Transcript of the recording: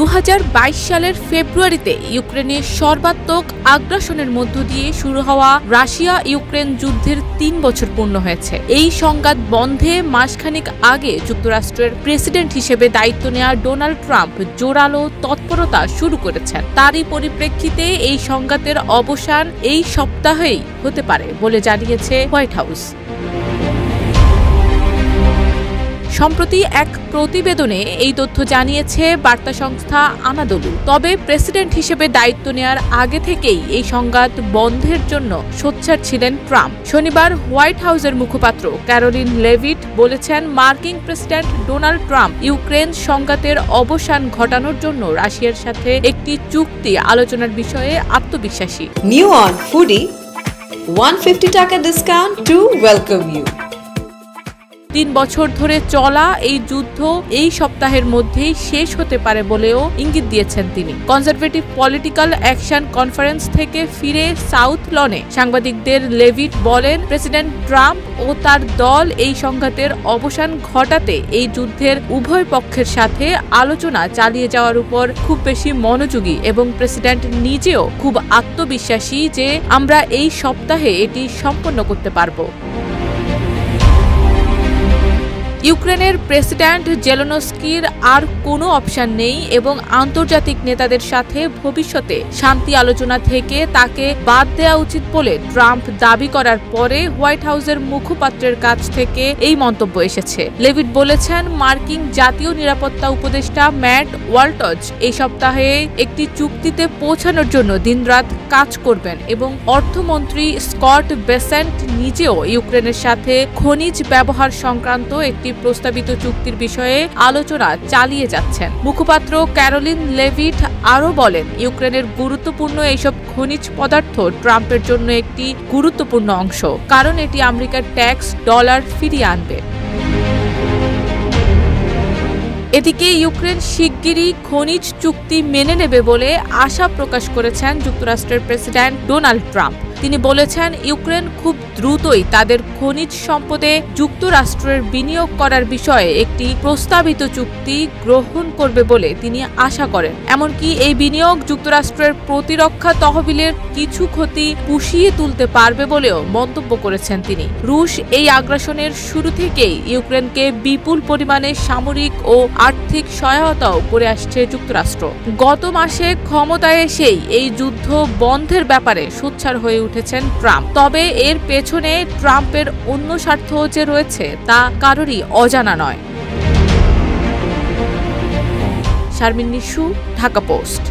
2022 সালের ফেব্রুয়ারিতে ইউক্রেনে সর্বাত্মক আগ্রাসনের মধ্য দিয়ে শুরু হওয়া রাশিয়া ইউক্রেন যুদ্ধের 3 বছর পূর্ণ হয়েছে। এই সংঘাত বন্ধে মাসখানেক আগে যুক্তরাষ্ট্রের প্রেসিডেন্ট হিসেবে দায়িত্ব নেওয়া ডোনাল্ড ট্রাম্প জোরালো তৎপরতা শুরু করেছেন। তারই পরিপ্রেক্ষিতে এই সংঘাতের অবসান এই সপ্তাহেই হতে পারে বলে জানিয়েছে হোয়াইট হাউস। সম্প্রতি এক প্রতিবেদনে এই তথ্য জানিয়েছে বার্তা সংস্থা আনাদোলু। তবে প্রেসিডেন্ট হিসেবে দায়িত্ব নেওয়ার আগে থেকেই এই সংঘাত বন্ধের জন্য সোচ্চার ছিলেন ট্রাম্প। শনিবার হোয়াইট হাউসের মুখপাত্র ক্যারোলিন লেভিট বলেছেন, মার্কিন প্রেসিডেন্ট ডোনাল্ড ট্রাম্প ইউক্রেন সংঘাতের অবসান ঘটানোর জন্য রাশিয়ার সাথে একটি চুক্তি আলোচনার বিষয়ে আত্মবিশ্বাসী। নিউ অন ফুডি 150 টাকা ডিসকাউন্ট টু ওয়েলকাম ইউ। 3 বছর ধরে চলা এই যুদ্ধ এই সপ্তাহের মধ্যেই শেষ হতে পারে বলেও ইঙ্গিত দিয়েছেন তিনি। কনজারভেটিভ পলিটিক্যাল অ্যাকশন কনফারেন্স থেকে ফিরে সাউথ লনে সাংবাদিকদের লেভিট বলেন, প্রেসিডেন্ট ট্রাম্প ও তার দল এই সংঘাতের অবসান ঘটাতে এই যুদ্ধের উভয় পক্ষের সাথে আলোচনা চালিয়ে যাওয়ার উপর খুব বেশি মনোযোগী এবং প্রেসিডেন্ট নিজেও খুব আত্মবিশ্বাসী যে আমরা এই সপ্তাহে এটি সম্পন্ন করতে পারব। ইউক্রেনের প্রেসিডেন্ট জেলেনস্কির আর কোনো অপশন নেই এবং আন্তর্জাতিক নেতাদের সাথে ভবিষ্যতে শান্তি আলোচনা থেকে তাকে বাদ দেওয়া উচিত বলে ট্রাম্প দাবি করার পরে হোয়াইট হাউসের মুখপাত্রের কাছ থেকে এই মন্তব্য এসেছে। লেভিট বলেছেন, মার্কিন জাতীয় নিরাপত্তা উপদেষ্টা ম্যাট ওয়ালটজ এই সপ্তাহে একটি চুক্তিতে পৌঁছানোর জন্য দিনরাত কাজ করবেন এবং অর্থমন্ত্রী স্কট বেসেন্ট নিজেও ইউক্রেনের সাথে খনিজ ব্যবহার সংক্রান্ত একটি প্রস্তাবিত চুক্তির বিষয়ে আলোচনা চালিয়ে যাচ্ছেন। মুখপাত্র ক্যারোলিন লেভিট আরও বলেন, ইউক্রেনের গুরুত্বপূর্ণ এইসব খনিজ পদার্থ ট্রাম্পের জন্য একটি গুরুত্বপূর্ণ অংশ, কারণ এটি আমেরিকার ট্যাক্স ডলার ফিরিয়ে আনবে। এদিকে ইউক্রেন শিগগিরই খনিজ চুক্তি মেনে নেবে বলে আশা প্রকাশ করেছেন যুক্তরাষ্ট্রের প্রেসিডেন্ট ডোনাল্ড ট্রাম্প। তিনি বলেছেন, ইউক্রেন খুব দ্রুতই তাদের খনিজ সম্পদে যুক্তরাষ্ট্রের বিনিয়োগ করার বিষয়ে একটি প্রস্তাবিত চুক্তি গ্রহণ করবে বলে তিনি আশা করেন। এমনকি এই বিনিয়োগ যুক্তরাষ্ট্রের প্রতিরক্ষা তহবিলের কিছু ক্ষতি পুষিয়ে তুলতে পারবে বলেও মন্তব্য করেছেন তিনি। রুশ এই আগ্রাসনের শুরু থেকেই ইউক্রেনকে বিপুল পরিমাণে সামরিক ও আর্থিক সহায়তাও করে আসছে যুক্তরাষ্ট্র। গত মাসে ক্ষমতায় এসেই এই যুদ্ধ বন্ধের ব্যাপারে সোচ্চার হয়ে উঠেছেন ট্রাম্প। তবে এর পেছনে ট্রাম্পের অন্য স্বার্থ যে রয়েছে তা কারোরই অজানা নয়। শারমিন নিশু, ঢাকা পোস্ট।